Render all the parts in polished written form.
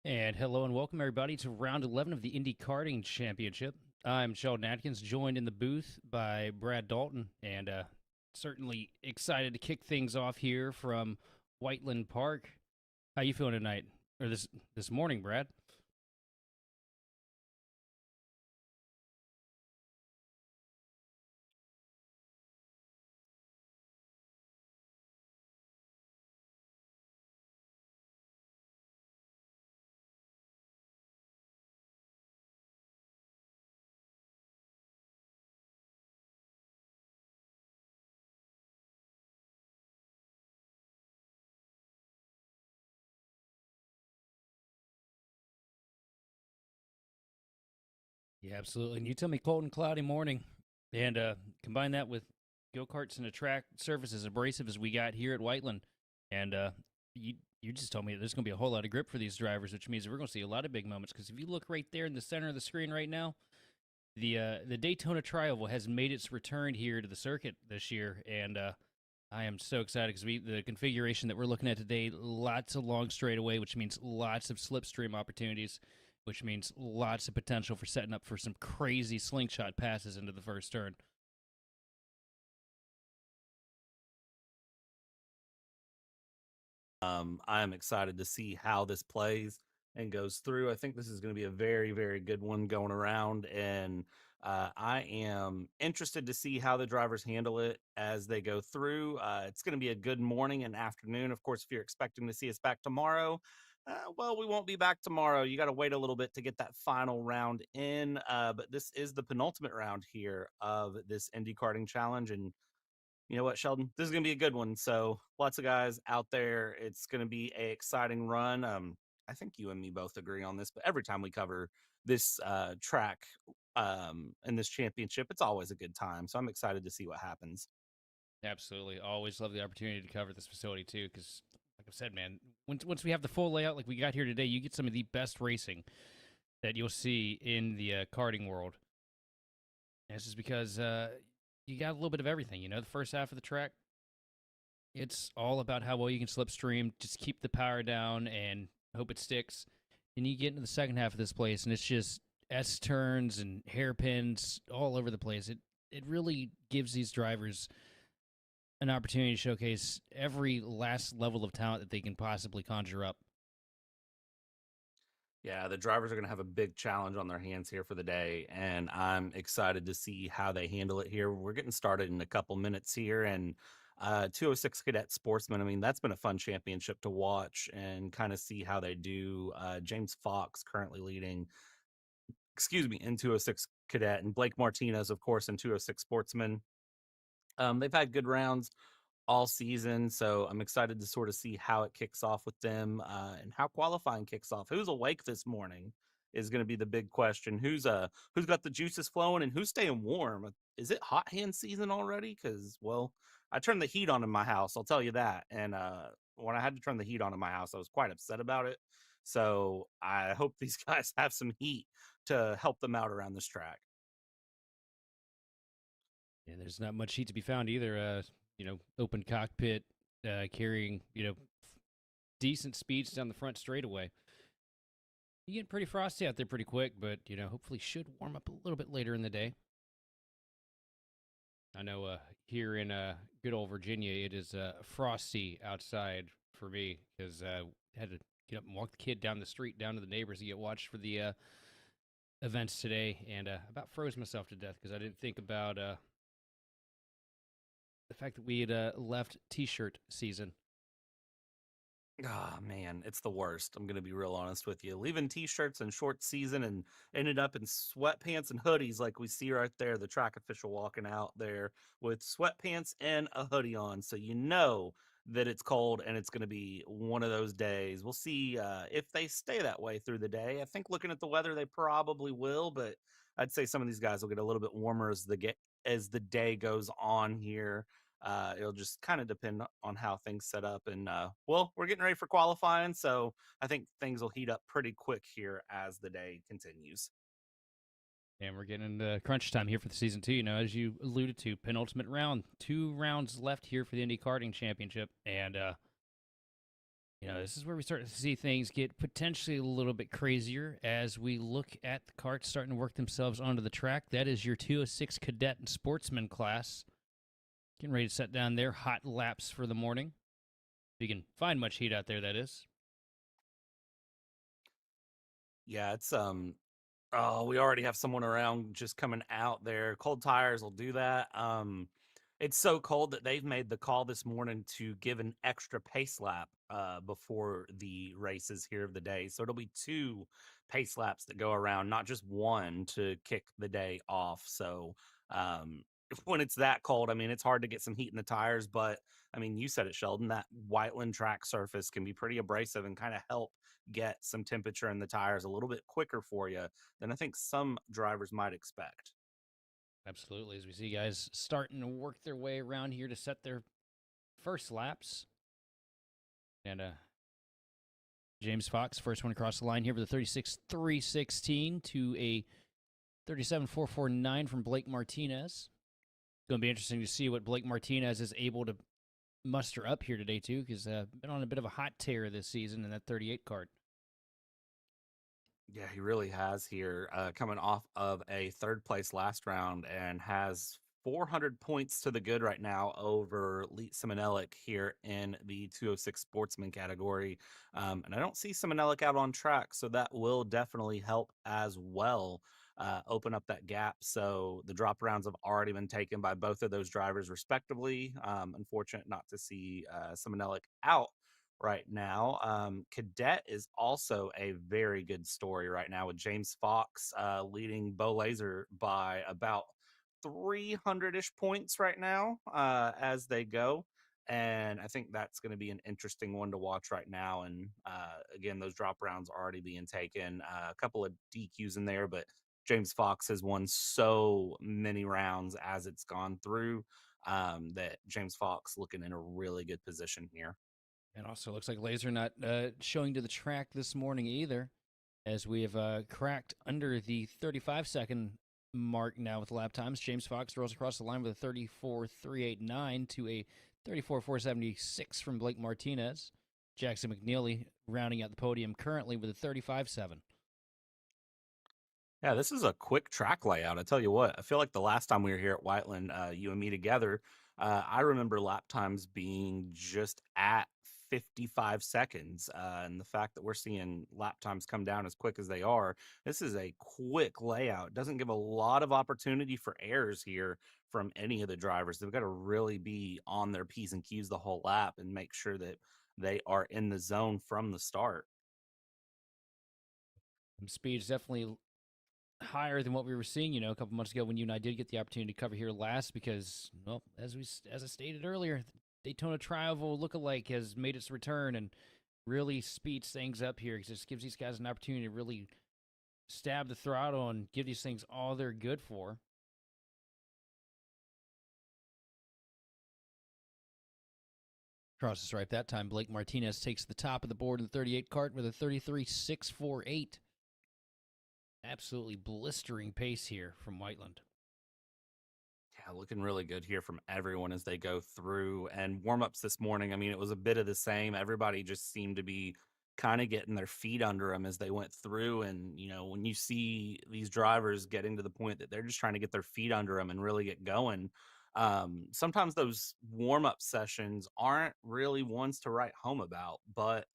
And hello and welcome everybody to round 11 of the Indy Karting Championship. I'm Sheldon Atkins, joined in the booth by Brad Dalton, and certainly excited to kick things off here from Whiteland Park. How you feeling tonight, or this morning, Brad? Yeah, absolutely. And you tell me cold and cloudy morning, and combine that with go karts and a track surface as abrasive as we got here at Whiteland, and you just told me that there's going to be a whole lot of grip for these drivers, which means we're going to see a lot of big moments. Because if you look right there in the center of the screen right now, the Daytona Tri-Oval has made its return here to the circuit this year, and I am so excited because the configuration that we're looking at today, lots of long straightaway, which means lots of slipstream opportunities, which means lots of potential for setting up for some crazy slingshot passes into the first turn. I am excited to see how this plays and goes through. I think this is going to be a very, very good one going around, and I am interested to see how the drivers handle it as they go through. It's going to be a good morning and afternoon. Of course, if you're expecting to see us back tomorrow, well, we won't be back tomorrow. You got to wait a little bit to get that final round in. But this is the penultimate round here of this Indy Karting Challenge, and you know what, Sheldon? This is going to be a good one. So lots of guys out there. It's going to be a exciting run. I think you and me both agree on this, but every time we cover this track in this championship, it's always a good time. So I'm excited to see what happens. Absolutely, always love the opportunity to cover this facility too, because like I said, man, once we have the full layout like we got here today, you get some of the best racing that you'll see in the karting world. And this is because you got a little bit of everything. You know, the first half of the track, it's all about how well you can slipstream, just keep the power down and hope it sticks. And you get into the second half of this place, and it's just S turns and hairpins all over the place. It really gives these drivers an opportunity to showcase every last level of talent that they can possibly conjure up. Yeah, the drivers are going to have a big challenge on their hands here for the day, and I'm excited to see how they handle it here. We're getting started in a couple minutes here, and 206 Cadet Sportsman. I mean, that's been a fun championship to watch and kind of see how they do. James Fox currently leading, excuse me, in 206 Cadet, and Blake Martinez, of course, in 206 Sportsman. They've had good rounds all season. So I'm excited to sort of see how it kicks off with them and how qualifying kicks off. Who's awake this morning is going to be the big question. Who's got the juices flowing and who's staying warm? Is it hot hand season already? Because well, I turned the heat on in my house. I'll tell you that. And when I had to turn the heat on in my house, I was quite upset about it. So I hope these guys have some heat to help them out around this track. And there's not much heat to be found either. Open cockpit, carrying decent speeds down the front straightaway. You get pretty frosty out there pretty quick, but hopefully should warm up a little bit later in the day. I know here in good old Virginia, it is frosty outside for me because had to get up and walk the kid down the street down to the neighbors to get watched for the events today, and about froze myself to death because I didn't think about the fact that we had left T-shirt season. Ah, man, it's the worst. I'm gonna be real honest with you. Leaving t-shirts and short season and ended up in sweatpants and hoodies like we see right there, the track official walking out there with sweatpants and a hoodie on. So you know that it's cold and it's gonna be one of those days. We'll see if they stay that way through the day. I think looking at the weather, they probably will, but I'd say some of these guys will get a little bit warmer as the day goes on here. It'll just kind of depend on how things set up. And well, we're getting ready for qualifying, so I think things will heat up pretty quick here as the day continues. And we're getting into crunch time here for the season two. As you alluded to, penultimate round, 2 rounds left here for the Indy Karting Championship, and This is where we start to see things get potentially a little bit crazier as we look at the carts starting to work themselves onto the track. That is your 206 Cadet and Sportsman class. Getting ready to set down their hot laps for the morning. If you can find much heat out there, that is. Yeah, it's oh, we already have someone around just coming out there. Cold tires will do that. It's so cold that they've made the call this morning to give an extra pace lap before the races here of the day. So it'll be two pace laps that go around, not just one to kick the day off. So um, when it's that cold, I mean, it's hard to get some heat in the tires. But I mean, you said it, Sheldon, that Whiteland track surface can be pretty abrasive and kind of help get some temperature in the tires a little bit quicker for you than I think some drivers might expect. Absolutely. As we see guys starting to work their way around here to set their first laps. And James Fox, first one across the line here with a 36.316 to a 37.449 from Blake Martinez. It's going to be interesting to see what Blake Martinez is able to muster up here today, too, because been on a bit of a hot tear this season in that 38 cart. Yeah, he really has here, coming off of a third place last round and has 400 points to the good right now over Lee Simonellic here in the 206 Sportsman category. And I don't see Simonellic out on track, so that will definitely help as well. Open up that gap. So the drop rounds have already been taken by both of those drivers, respectively. Unfortunate not to see Simonellic out right now. Cadet is also a very good story right now with James Fox leading Bo Laser by about 300 ish points right now as they go. And I think that's going to be an interesting one to watch right now. And again, those drop rounds are already being taken. A couple of DQs in there, but James Fox has won so many rounds as it's gone through that James Fox looking in a really good position here. And also looks like Laser not showing to the track this morning either, as we have cracked under the 35-second mark now with lap times. James Fox rolls across the line with a 34.389 to a 34.476 from Blake Martinez. Jackson McNeely rounding out the podium currently with a 35.7. Yeah, this is a quick track layout. I tell you what, I feel like the last time we were here at Whiteland, you and me together, I remember lap times being just at 55 seconds. And the fact that we're seeing lap times come down as quick as they are, this is a quick layout. It doesn't give a lot of opportunity for errors here from any of the drivers. They've got to really be on their P's and Q's the whole lap and make sure that they are in the zone from the start. Speed is definitely higher than what we were seeing, a couple months ago when you and I did get the opportunity to cover here last because, well, as I stated earlier, Daytona Tri-Oval lookalike has made its return and really speeds things up here. It just gives these guys an opportunity to really stab the throttle and give these things all they're good for. Across the stripe that time, Blake Martinez takes the top of the board in the 38 cart with a 33.648. Absolutely blistering pace here from Whiteland. Yeah, looking really good here from everyone as they go through. And warm-ups this morning, I mean, it was a bit of the same. Everybody just seemed to be kind of getting their feet under them as they went through. And, when you see these drivers getting to the point that they're just trying to get their feet under them and really get going, sometimes those warm-up sessions aren't really ones to write home about. But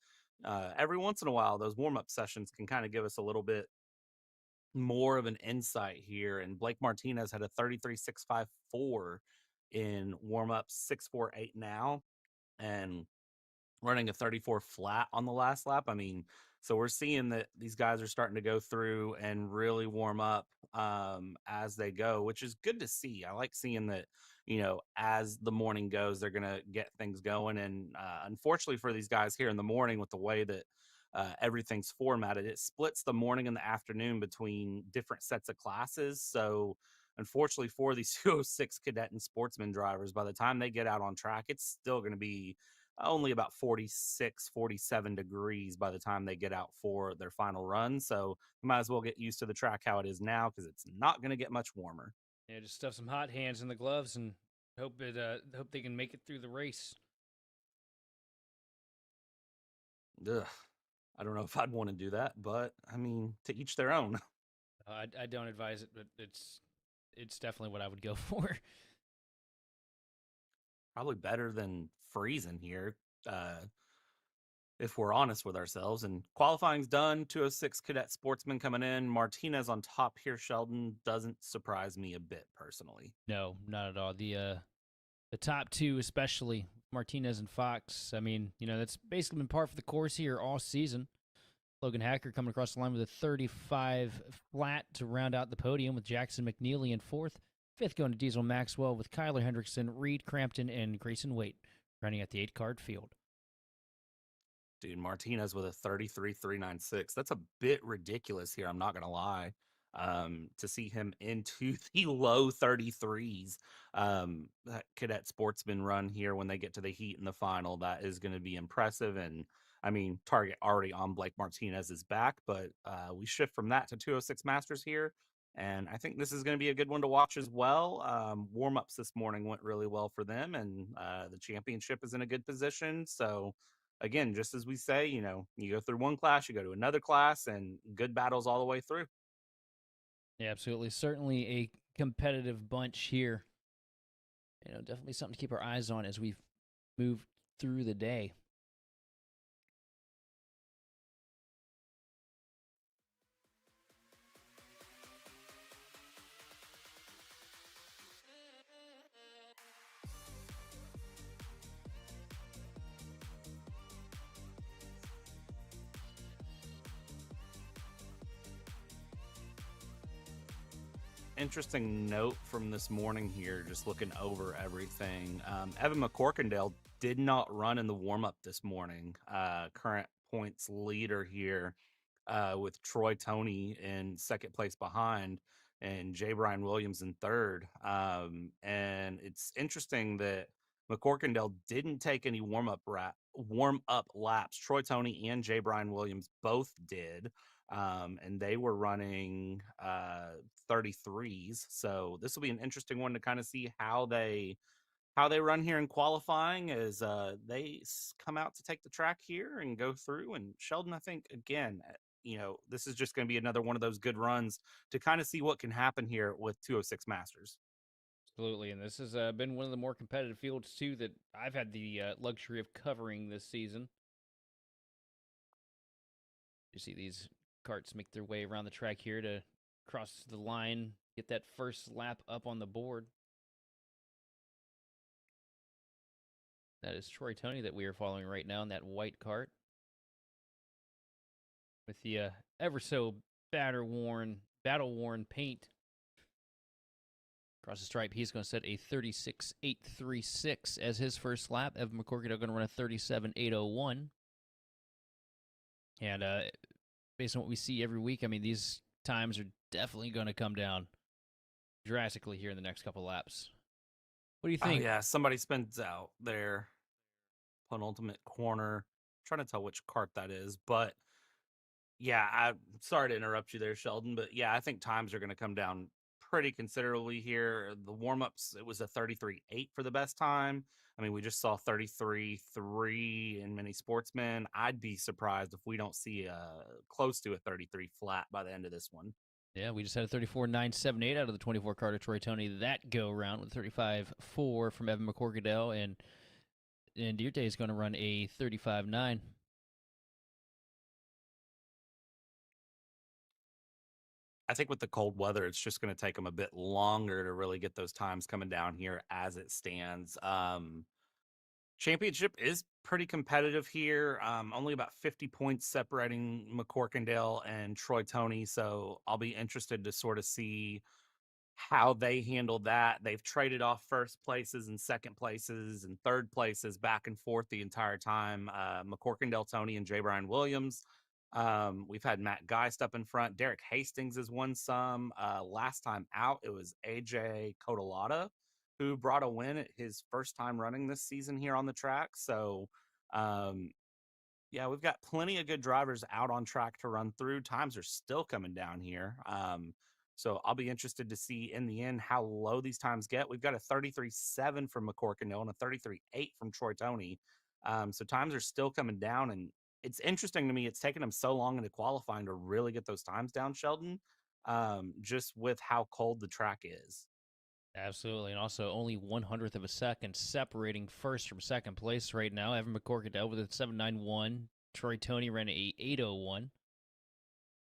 every once in a while, those warm-up sessions can kind of give us a little bit more of an insight here. And Blake Martinez had a 33.654 in warm-ups, 648 now, and running a 34 flat on the last lap. I mean, so we're seeing that these guys are starting to go through and really warm up as they go, which is good to see. I like seeing that, as the morning goes, they're going to get things going. And unfortunately for these guys here in the morning, with the way that everything's formatted, it splits the morning and the afternoon between different sets of classes. So unfortunately for these 206 cadet and sportsman drivers, by the time they get out on track, it's still going to be only about 46, 47 degrees by the time they get out for their final run. So you might as well get used to the track how it is now because it's not going to get much warmer. Yeah, just stuff some hot hands in the gloves and hope they can make it through the race. Ugh, I don't know if I'd want to do that, but I mean, to each their own. I don't advise it, but it's definitely what I would go for. Probably better than freezing here, uh, if we're honest with ourselves. And qualifying's done. 206 Cadet Sportsman coming in. Martinez on top here, Sheldon. Doesn't surprise me a bit, personally. No, not at all. The top two, especially Martinez and Fox. I mean, that's basically been par for the course here all season. Logan Hacker coming across the line with a 35 flat to round out the podium with Jackson McNeely in fourth. Fifth going to Diesel Maxwell with Kyler Hendrickson, Reed Crampton, and Grayson Waite running at the 8 card field. Dude, Martinez with a 33.396. That's a bit ridiculous here. I'm not going to lie. To see him into the low 33s, that Cadet Sportsman run here when they get to the heat in the final, that is going to be impressive. And I mean, target already on Blake Martinez's back, but we shift from that to 206 Masters here. And I think this is going to be a good one to watch as well. Warm ups this morning went really well for them, and the championship is in a good position. So, again, just as we say, you go through one class, you go to another class, and good battles all the way through. Yeah, absolutely. Certainly a competitive bunch here. Definitely something to keep our eyes on as we move through the day. Interesting note from this morning here, just looking over everything. Evan McCorkindale did not run in the warm up this morning. Current points leader here, with Troy Tony in second place behind and J. Brian Williams in third. And it's interesting that McCorkindale didn't take any warm up laps. Troy Tony and J. Brian Williams both did. And they were running 33s. So this will be an interesting one to kind of see how they run here in qualifying as come out to take the track here and go through. And Sheldon, I think again, this is just going to be another one of those good runs to kind of see what can happen here with 206 Masters. Absolutely, and this has been one of the more competitive fields too that I've had the luxury of covering this season. You see these carts make their way around the track here to cross the line, get that first lap up on the board. That is Troy Tony that we are following right now in that white cart with the ever so battle worn paint across the stripe. He's going to set a 36.836 as his first lap. Evan McCorkindale going to run a 37.801. And based on what we see every week, I mean, these times are definitely going to come down drastically here in the next couple laps. What do you Oh think? yeah, somebody spins out there, penultimate corner. Trying to tell which cart that is, but yeah, I'm sorry to interrupt you there, Sheldon, but yeah, I think times are going to come down pretty considerably here. The warm-ups, it was a 33.8 for the best time. I mean, we just saw 33.3 in many sportsmen. I'd be surprised if we don't see close to a 33 flat by the end of this one. Yeah, we just had a 34.978 out of the 24 car to Troy Tony that go round with 35.4 from Evan McCorkindale, and Dierte is going to run a 35.9. I think with the cold weather, it's just going to take them a bit longer to really get those times coming down here as it stands. Championship is pretty competitive here. Only about 50 points separating McCorkindale and Troy Tony. So I'll be interested to sort of see how they handle that. They've traded off first places and second places and third places back and forth the entire time. McCorkindale Tony and J. Brian Williams. We've had Matt Geist up in front. Derek Hastings has won some. Last time out, it was AJ Codalata who brought a win at his first time running this season here on the track. So, yeah, we've got plenty of good drivers out on track to run through. Times are still coming down here. So I'll be interested to see in the end how low these times get. We've got a 33.7 from McCorkindale and a 33.8 from Troy Tony. So times are still coming down, and it's interesting to me. It's taken him so long into qualifying to really get those times down, Sheldon. Just with how cold the track is. Absolutely, and also only 1/100th of a second separating first from second place right now. Evan McCorkadell with a 7.91. Troy Tony ran a 8.01.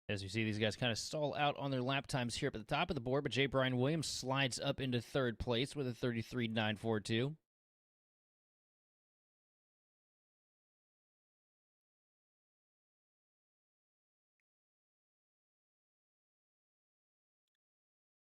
As you see, these guys kind of stall out on their lap times here up at the top of the board, but J. Brian Williams slides up into third place with a 33.942.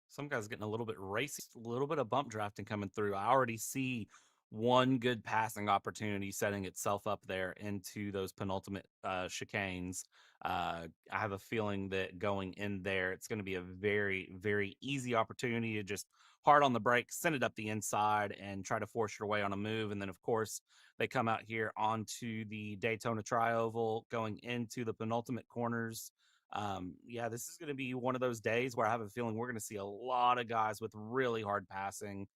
Some guys getting a little bit racy, a little bit of bump drafting coming through. I already see one good passing opportunity setting itself up there into those penultimate chicanes. I have a feeling that going in there, it's going to be a very, very easy opportunity to just hard on the brake, send it up the inside, and try to force your way on a move. And then, of course, they come out here onto the Daytona Tri-Oval, going into the penultimate corners. Yeah, this is going to be one of those days where I have a feeling we're going to see a lot of guys with really hard passing,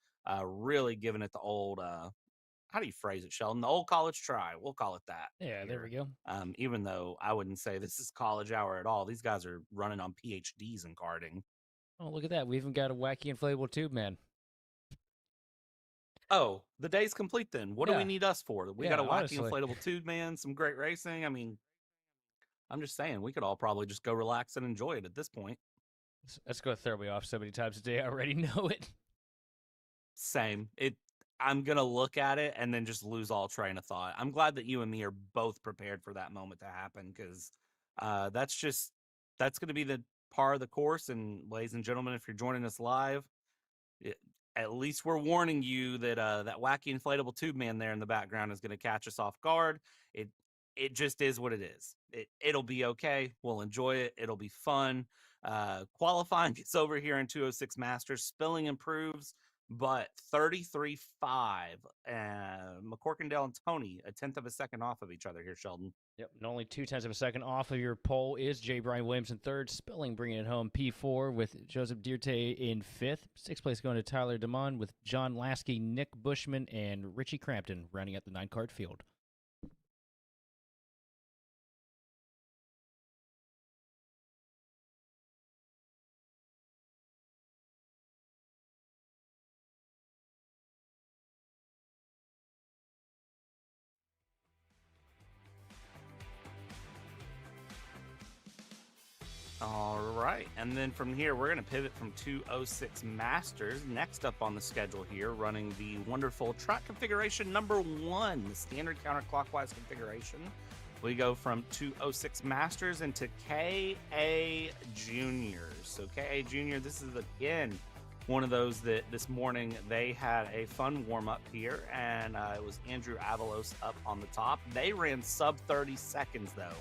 really giving it the old, how do you phrase it, Sheldon? The old college try. We'll call it that Yeah, there we here. go. Even though I wouldn't say this is college hour at all. These guys are running on PhDs in karting. Oh, look at that. We even got a wacky inflatable tube man. Oh, the day's complete then. What do we Yeah, need us for? We got yeah, a wacky honestly. inflatable tube man, some great racing. I mean, I'm just saying we could all probably just go relax and enjoy it at this point. That's going to throw me off so many times a day. I already know it. Same. I'm gonna look at it and then just lose all train of thought. I'm glad that you and me are both prepared for that moment to happen because that's gonna be the par of the course. And ladies and gentlemen, if you're joining us live, it, at least we're warning you that that wacky inflatable tube man there in the background is gonna catch us off guard. It it just is what it is. It'll be okay. We'll enjoy it. It'll be fun. Qualifying gets over here in 206 Masters. Spilling improves, but 33.5. McCorkindale and Tony, a tenth of a second off of each other here, Sheldon. Yep, and only 0.2 of a second off of your pole is J. Brian Williams in third. Spilling bringing it home P4 with Joseph Dirte in fifth. Sixth place going to Tyler DeMond with John Lasky, Nick Bushman, and Richie Crampton rounding out the 9-cart field. All right. And then from here, we're going to pivot from 206 Masters. Next up on the schedule here, running the wonderful track configuration number 1, the standard counterclockwise configuration. We go from 206 Masters into KA Juniors. So KA Junior, this is again one of those that this morning they had a fun warm-up here, and it was Andrew Avalos up on the top. They ran sub 30 seconds, though.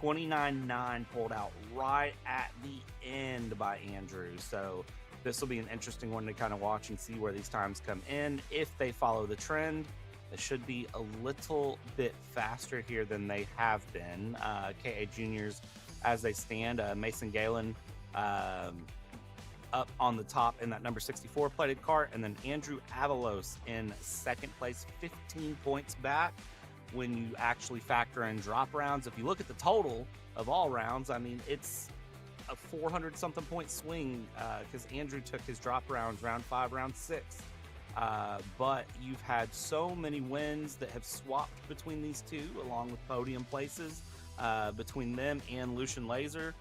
29.9 pulled out right at the end by Andrew. So this will be an interesting one to kind of watch and see where these times come in. If they follow the trend, it should be a little bit faster here than they have been. KA Juniors, as they stand, Mason Galen up on the top in that number 64 plated cart, and then Andrew Avalos in second place, 15 points back. When you actually factor in drop rounds, if you look at the total of all rounds, I mean, it's a 400-something point swing because Andrew took his drop rounds, round 5, round 6. But you've had so many wins that have swapped between these two, along with podium places between them and Lucian Laser.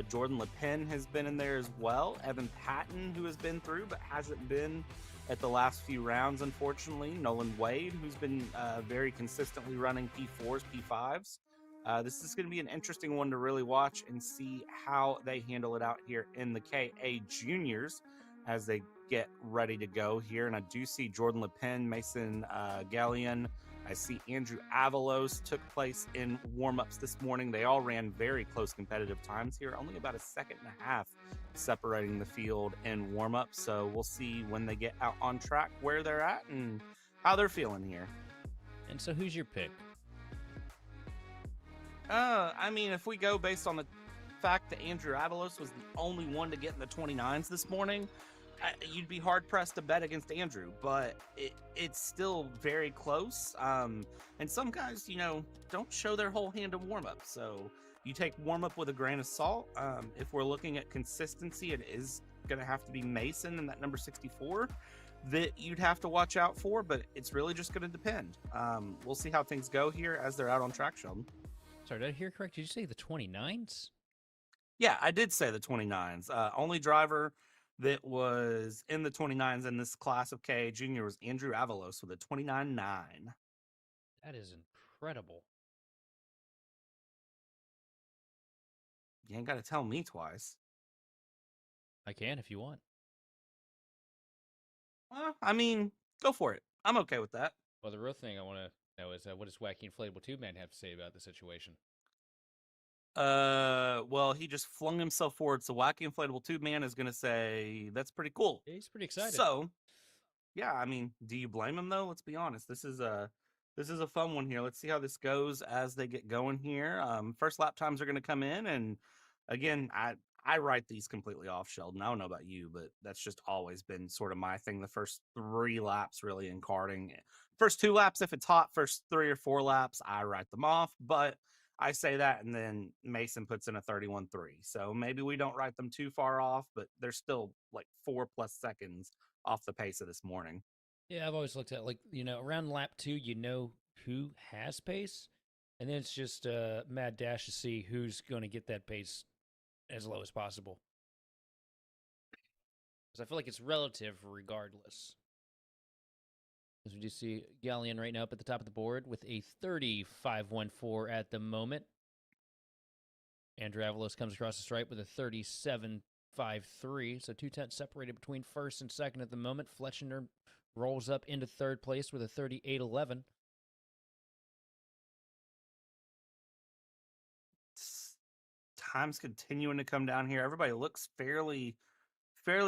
Jordan LePen has been in there as well. Evan Patton, who has been through but hasn't been at the last few rounds, unfortunately. Nolan Wade, who's been very consistently running P4s, P5s. This is going to be an interesting one to really watch and see how they handle it out here in the KA Juniors as they get ready to go here. And I do see Jordan LePen, Mason Gallion. I see Andrew Avalos took place in warm-ups this morning. They all ran very close competitive times here, only about a second and a half separating the field in warm-ups. So we'll see when they get out on track where they're at and how they're feeling here. And so who's your pick? I mean, if we go based on the fact that Andrew Avalos was the only one to get in the 29s this morning, you'd be hard pressed to bet against Andrew, but it's still very close. And some guys, don't show their whole hand in warm up. So you take warm up with a grain of salt. If we're looking at consistency, it is going to have to be Mason and that number 64 that you'd have to watch out for, but it's really just going to depend. We'll see how things go here as they're out on track, Sheldon. Sorry, did I hear correct? Did you say the 29s? Yeah, I did say the 29s. Only driver that was in the 29s in this class of KA Junior was Andrew Avalos with a 29.9. That is incredible. You ain't got to tell me twice. I can if you want. I mean, go for it. I'm okay with that. Well, the real thing I want to know is what does Wacky Inflatable Tube Man have to say about the situation? Well, he just flung himself forward, so Wacky Inflatable Tube Man is going to say, that's pretty cool. Yeah, he's pretty excited. So, yeah, I mean, do you blame him though? Let's be honest. This is a fun one here. Let's see how this goes as they get going here. First lap times are going to come in, and again, I write these completely off, Sheldon. I don't know about you, but that's just always been sort of my thing. The first 3 laps, really, in karting. First 2 laps, if it's hot, first 3 or 4 laps, I write them off. But I say that, and then Mason puts in a 31.3. So maybe we don't write them too far off, but they're still like 4+ seconds off the pace of this morning. Yeah, I've always looked at around lap 2, who has pace, and then it's just a mad dash to see who's going to get that pace as low as possible. Because I feel like it's relative regardless. As we do see Galleon right now up at the top of the board with a 35.14 at the moment. Andrew Avalos comes across the stripe with a 37.53. So 2/10 separated between first and second at the moment. Fletchinger rolls up into third place with a 38.11. Time's continuing to come down here. Everybody looks fairly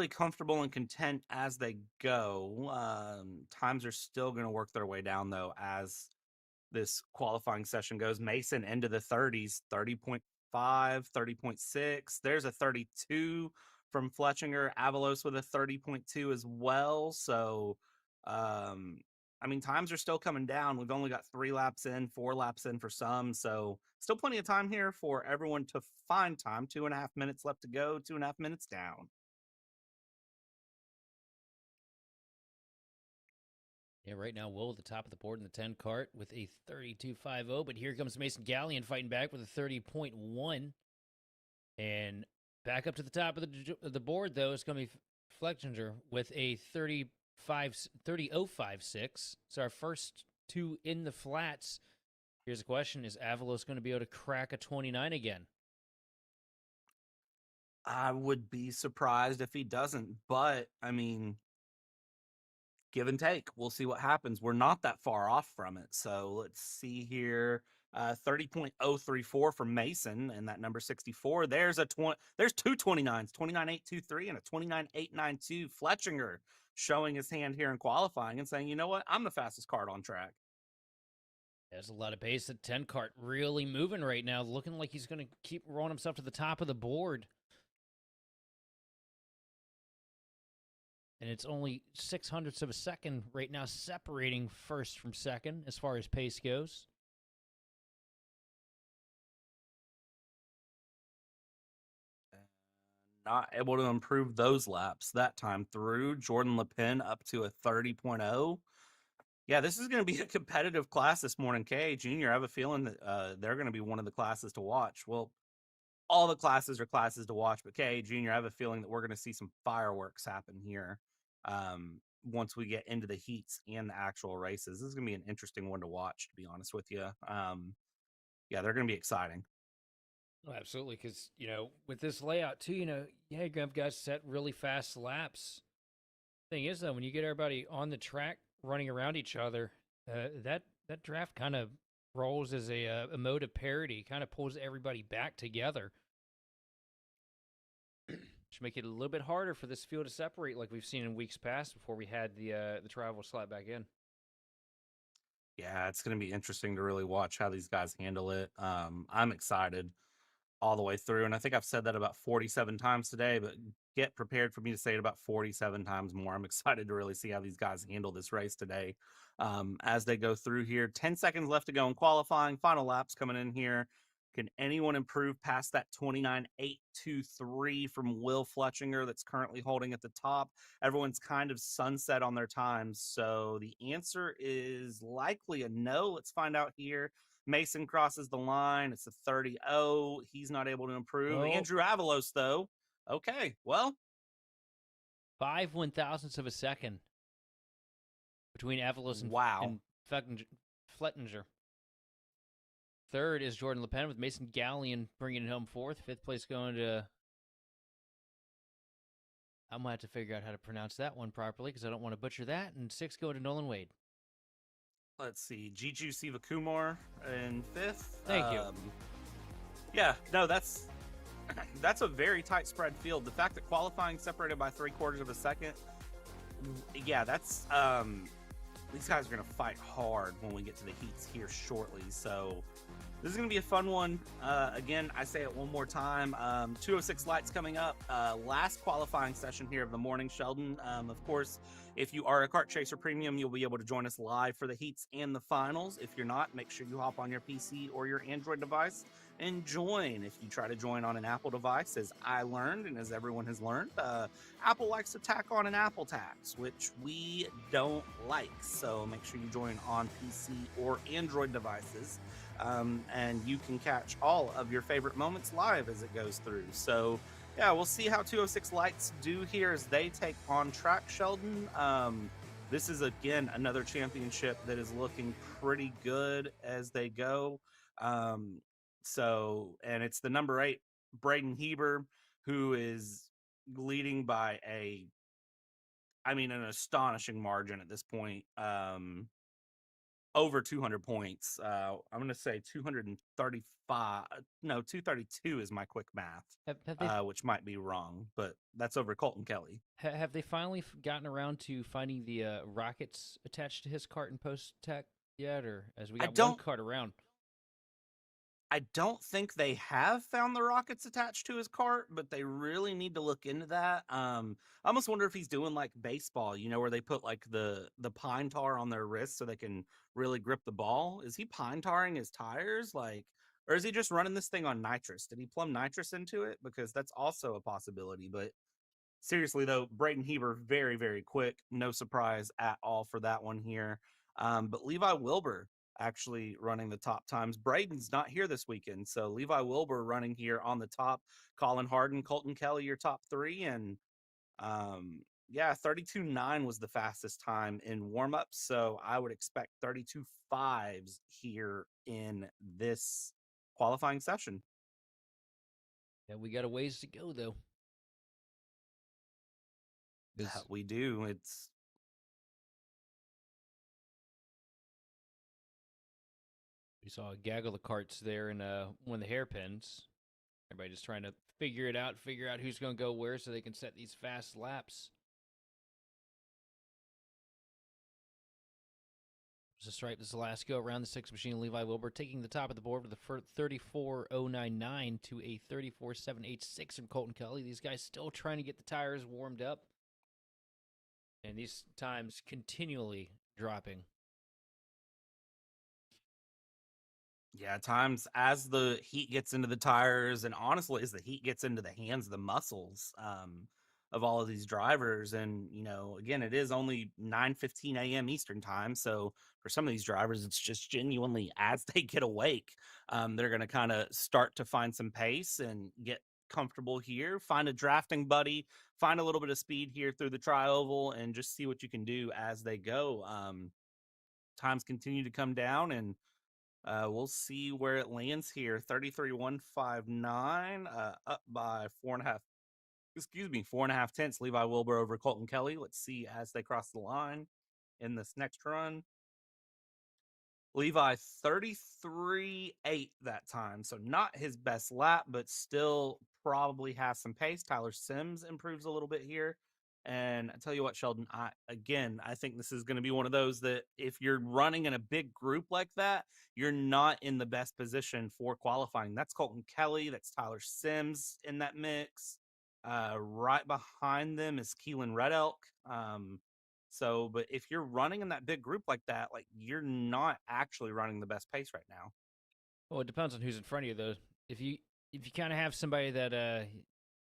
comfortable and content as they go. Times are still going to work their way down though as this qualifying session goes. Mason into the 30s, 30.5, 30.6. There's a 32 from Fletchinger. Avalos with a 30.2 as well. So, I mean, times are still coming down. We've only got 3 laps in, 4 laps in for some. So, still plenty of time here for everyone to find time. 2.5 minutes left to go, 2.5 minutes down. Yeah, right now, Will at the top of the board in the 10 cart with a 32.50. But here comes Mason Galleon fighting back with a 30.1. And back up to the top of the board, though, it's going to be Fletchinger with a 30.056. So our first 2 in the flats. Here's a question: is Avalos going to be able to crack a 29 again? I would be surprised if he doesn't, but I mean, give and take. We'll see what happens. We're not that far off from it. So let's see here. 30.034 from Mason and that number 64. There's 2 29s, 29.823 and a 29.892. Fletchinger showing his hand here in qualifying and saying, you know what? I'm the fastest cart on track. There's a lot of pace at 10 cart, really moving right now, looking like he's going to keep rolling himself to the top of the board. And it's only 0.06 of a second right now separating first from second as far as pace goes. Not able to improve those laps that time through. Jordan LePin up to a 30.0. Yeah, this is going to be a competitive class this morning. KA Junior, I have a feeling that they're going to be one of the classes to watch. Well, all the classes are classes to watch, but KA Junior, I have a feeling that we're going to see some fireworks happen here once we get into the heats and the actual races. This is going to be an interesting one to watch, to be honest with you. Yeah, they're going to be exciting. Oh, absolutely, because, with this layout, too, yeah, you're going to have set really fast laps. Thing is, though, when you get everybody on the track running around each other, that draft kind of rolls as a mode of parity, kind of pulls everybody back together. Should make it a little bit harder for this field to separate, like we've seen in weeks past before we had the travel slot back in. Yeah, it's going to be interesting to really watch how these guys handle it. I'm excited. all the way through. And I think I've said that about 47 times today, but get prepared for me to say it about 47 times more. I'm excited to really see how these guys handle this race today as they go through here. 10 seconds left to go in qualifying. Final laps coming in here. Can anyone improve past that 29.823 from Will Fletchinger that's currently holding at the top? Everyone's kind of sunset on their times. So the answer is likely a no. Let's find out here. Mason crosses the line. It's a 30-0. He's not able to improve. Oh, Andrew Avalos, though. Okay, well, 5/1000ths of a second between Avalos wow. and Flettinger. Third is Jordan LePen with Mason Gallion bringing it home fourth. Fifth place going to... I'm going to have to figure out how to pronounce that one properly because I don't want to butcher that. And sixth going to Nolan Wade. Let's see. Jiju Sivakumar in fifth. Thank you. Yeah, no, that's a very tight spread field. The fact that qualifying separated by 3/4 of a second, yeah, that's these guys are going to fight hard when we get to the heats here shortly. So this is going to be a fun one. Again, I say it one more time. 206 lights coming up. Last qualifying session here of the morning, Sheldon. Of course, if you are a Kart Chaser Premium, you'll be able to join us live for the heats and the finals. If you're not, make sure you hop on your PC or your Android device and join. If you try to join on an Apple device, as I learned and as everyone has learned, Apple likes to tack on an Apple tax, which we don't like. So make sure you join on PC or Android devices. And you can catch all of your favorite moments live as it goes through. So yeah, we'll see how 206 lights do here as they take on track, Sheldon. This is, again, another championship that is looking pretty good as they go. And it's the number 8, Braden Heber, who is leading by an astonishing margin at this point. Over 200 points. I'm going to say 235. No, 232 is my quick math, Have they which might be wrong, but that's over Colton Kelly. have they finally gotten around to finding the rockets attached to his cart and post tech yet, or as we got one cart around? I don't think they have found the rockets attached to his cart, but they really need to look into that. I almost wonder if he's doing like baseball, where they put like the pine tar on their wrists so they can really grip the ball. Is he pine tarring his tires, or is he just running this thing on nitrous? Did he plumb nitrous into it? Because that's also a possibility. But seriously, though, Braden Heber, very, very quick. No surprise at all for that one here. But Levi Wilbur actually running the top times. Braden's not here this weekend, so Levi Wilbur running here on the top. Colin Harden, Colton Kelly, your top 3. And 32.9 was the fastest time in warm-ups, so I would expect 32.5s here in this qualifying session. Yeah, we got a ways to go, though. We do. We saw a gaggle of carts there in one of the hairpins. Everybody just trying to figure out who's going to go where so they can set these fast laps. This is the last go around the 6 machine. Levi Wilbur taking the top of the board with a 34.099 to a 34.786 from Colton Kelly. These guys still trying to get the tires warmed up. And these times continually dropping. Yeah, times as the heat gets into the tires, and honestly, as the heat gets into the hands, the muscles of all of these drivers. And, again, it is only 9:15 a.m. Eastern time. So for some of these drivers, it's just genuinely as they get awake, they're going to kind of start to find some pace and get comfortable here, find a drafting buddy, find a little bit of speed here through the tri-oval, and just see what you can do as they go. Times continue to come down, and we'll see where it lands here. 33.159, up by 4.5 tenths. Levi Wilbur over Colton Kelly. Let's see as they cross the line in this next run. Levi 33.8 that time, so not his best lap, but still probably has some pace. Tyler Sims improves a little bit here And I tell you what, Sheldon, I think this is going to be one of those that if you're running in a big group like that, you're not in the best position for qualifying. That's Colton Kelly. That's Tyler Sims in that mix. Right behind them is Keelan Red Elk. But if you're running in that big group like that, like you're not actually running the best pace right now. Well, it depends on who's in front of you, though. If you kind of have somebody that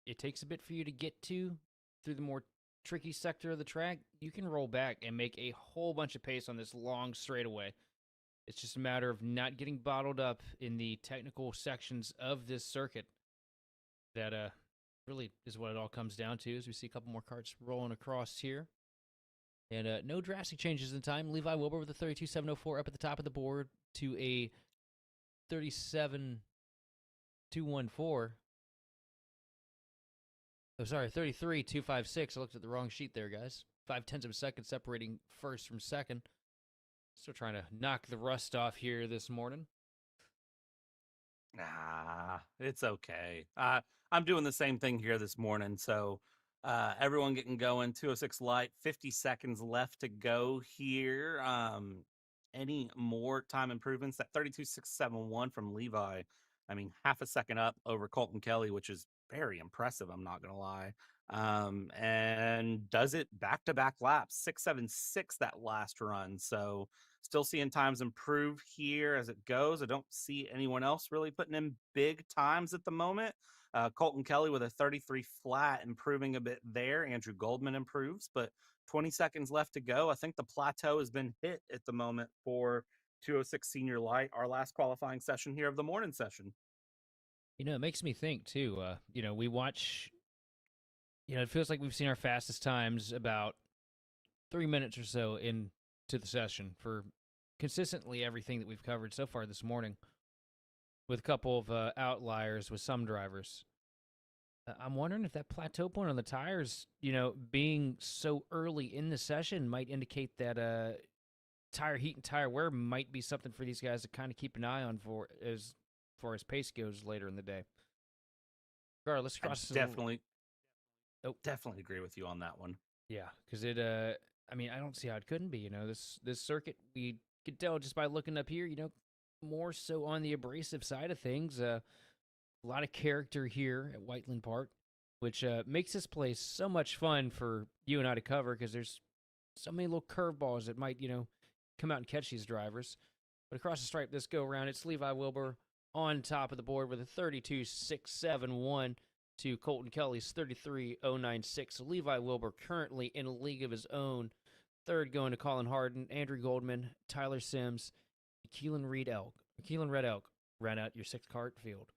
it takes a bit for you to get to through the more tricky sector of the track, you can roll back and make a whole bunch of pace on this long straightaway. It's just a matter of not getting bottled up in the technical sections of this circuit. That really is what it all comes down to. As we see a couple more carts rolling across here, and no drastic changes in time. Levi Wilbur with a 32.704 up at the top of the board to a 37.214. Oh, sorry, 33.256. I looked at the wrong sheet there, guys. 0.5 of a second separating first from second. Still trying to knock the rust off here this morning. Nah, it's okay. I'm doing the same thing here this morning. So everyone getting going. 206 light, 50 seconds left to go here. Any more time improvements? That 32.671 from Levi. I mean, half a second up over Colton Kelly, which is very impressive. I'm not gonna lie. And does it back-to-back laps, 6.76 that last run. So still seeing times improve here as it goes. I don't see anyone else really putting in big times at the moment. Colton Kelly with a 33 flat, improving a bit there. Andrew Goldman improves, but 20 seconds left to go. I think the plateau has been hit at the moment for 206 Senior Light, our last qualifying session here of the morning session. It makes me think, too. We watch, it feels like we've seen our fastest times about 3 minutes or so into the session for consistently everything that we've covered so far this morning, with a couple of outliers with some drivers. I'm wondering if that plateau point on the tires, being so early in the session might indicate that tire heat and tire wear might be something for these guys to kind of keep an eye on for as far as pace goes later in the day. Regardless, cross definitely agree with you on that one. Yeah, because I don't see how it couldn't be. This circuit, we could tell just by looking up here, more so on the abrasive side of things. A lot of character here at Whiteland Park, which makes this place so much fun for you and I to cover because there's so many little curveballs that might, come out and catch these drivers. But across the stripe this go around, it's Levi Wilbur on top of the board with a 32.671 to Colton Kelly's 33.096. So Levi Wilbur currently in a league of his own. Third going to Colin Harden, Andrew Goldman, Tyler Sims, Keelan Red Elk ran out your sixth cart field.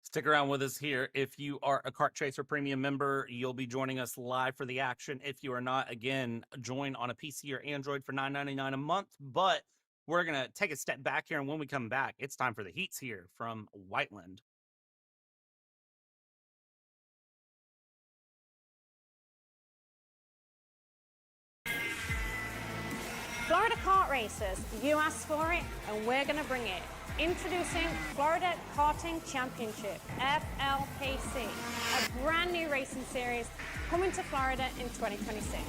Stick around with us here. If you are a Kart Chaser Premium member, you'll be joining us live for the action. If you are not, again, join on a PC or Android for $9.99 a month. But we're going to take a step back here, and when we come back, it's time for the heats here from Whiteland. Florida Kart Racers, you asked for it, and we're going to bring it. Introducing Florida Karting Championship, FLKC, a brand new racing series coming to Florida in 2026.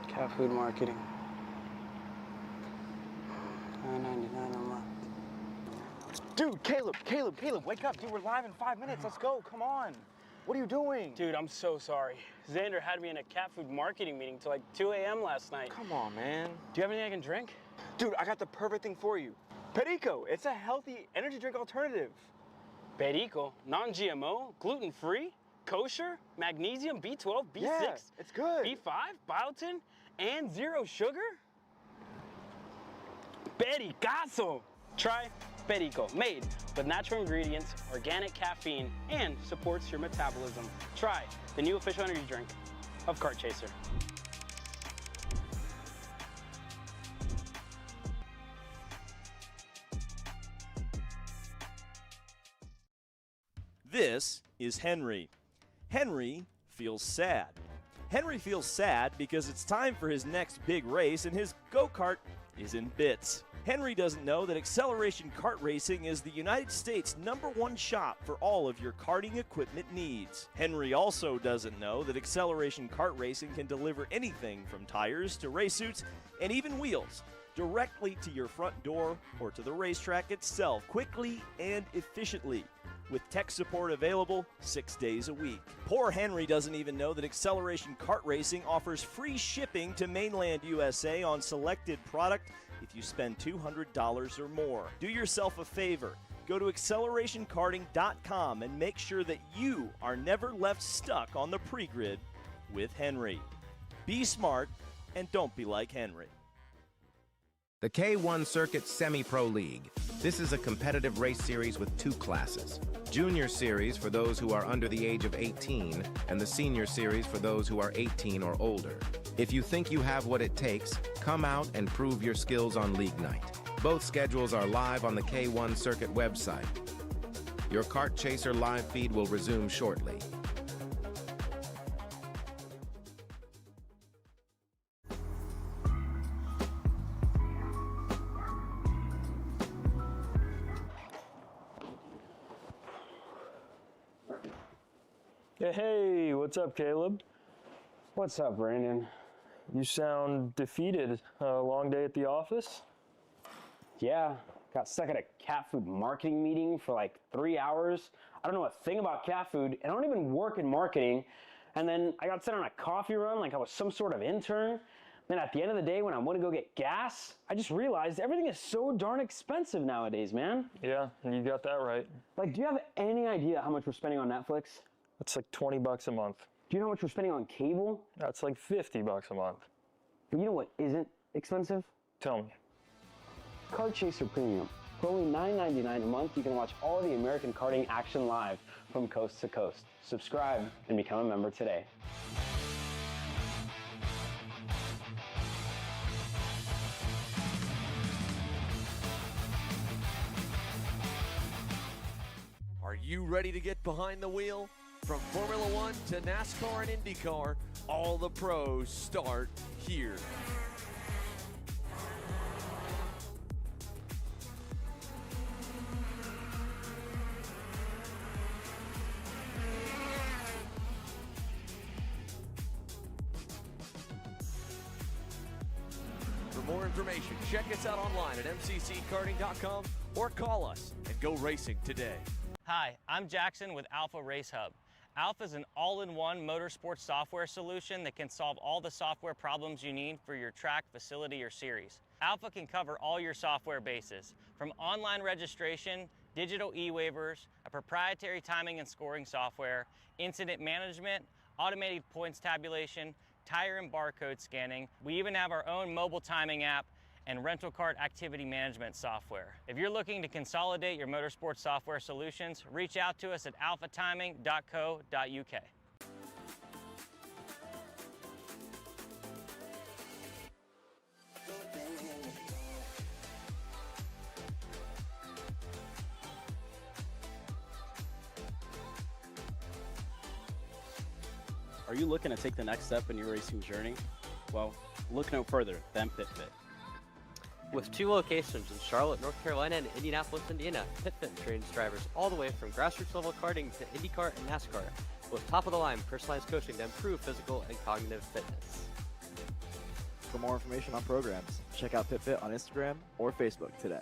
Cat food marketing. $9.99 a month. Dude, Caleb, wake up. Dude, we're live in 5 minutes. Let's go. Come on. What are you doing? Dude, I'm so sorry. Xander had me in a cat food marketing meeting till like 2 a.m. last night. Come on, man. Do you have anything I can drink? Dude, I got the perfect thing for you. Perico, it's a healthy energy drink alternative. Perico, non-GMO, gluten-free, kosher, magnesium, B12, B6, Yeah, it's good. B5, biotin, and zero sugar? Pericazo! Try Perico, made with natural ingredients, organic caffeine, and supports your metabolism. Try the new official energy drink of Kart Chaser. This is Henry. Henry feels sad. Henry feels sad because it's time for his next big race and his go-kart is in bits. Henry doesn't know that Acceleration Kart Racing is the United States' #1 shop for all of your karting equipment needs. Henry also doesn't know that Acceleration Kart Racing can deliver anything from tires to race suits and even wheels directly to your front door or to the racetrack itself quickly and efficiently, with tech support available 6 days a week. Poor Henry doesn't even know that Acceleration Kart Racing offers free shipping to mainland USA on selected product if you spend $200 or more. Do yourself a favor. Go to accelerationkarting.com and make sure that you are never left stuck on the pre-grid with Henry. Be smart and don't be like Henry. The K1 Circuit Semi-Pro League. This is a competitive race series with 2 classes. Junior Series for those who are under the age of 18, and the Senior Series for those who are 18 or older. If you think you have what it takes, come out and prove your skills on League Night. Both schedules are live on the K1 Circuit website. Your Kart Chaser live feed will resume shortly. Hey, what's up, Caleb? What's up, Brandon? You sound defeated. A long day at the office? Yeah, got stuck at a cat food marketing meeting for like 3 hours. I don't know a thing about cat food, and I don't even work in marketing. And then I got sent on a coffee run like I was some sort of intern. Then at the end of the day, when I want to go get gas, I just realized everything is so darn expensive nowadays, man. Yeah, you got that right. Like, do you have any idea how much we're spending on Netflix? That's like 20 bucks a month. Do you know how much we're spending on cable? That's like 50 bucks a month. But you know what isn't expensive? Tell me. Kart Chaser Premium. For only $9.99 a month, you can watch all of the American karting action live from coast to coast. Subscribe and become a member today. Are you ready to get behind the wheel? From Formula One to NASCAR and IndyCar, all the pros start here. For more information, check us out online at mcckarting.com or call us and go racing today. Hi, I'm Jackson with Alpha Race Hub. Alpha is an all-in-one motorsports software solution that can solve all the software problems you need for your track, facility, or series. Alpha can cover all your software bases, from online registration, digital e-waivers, a proprietary timing and scoring software, incident management, automated points tabulation, tire and barcode scanning. We even have our own mobile timing app and rental kart activity management software. If you're looking to consolidate your motorsports software solutions, reach out to us at alphatiming.co.uk. Are you looking to take the next step in your racing journey? Well, look no further than PitFit. With 2 locations in Charlotte, North Carolina and Indianapolis, Indiana, PitFit trains drivers all the way from grassroots level karting to IndyCar and NASCAR with top-of-the-line personalized coaching to improve physical and cognitive fitness. For more information on programs, check out PitFit on Instagram or Facebook today.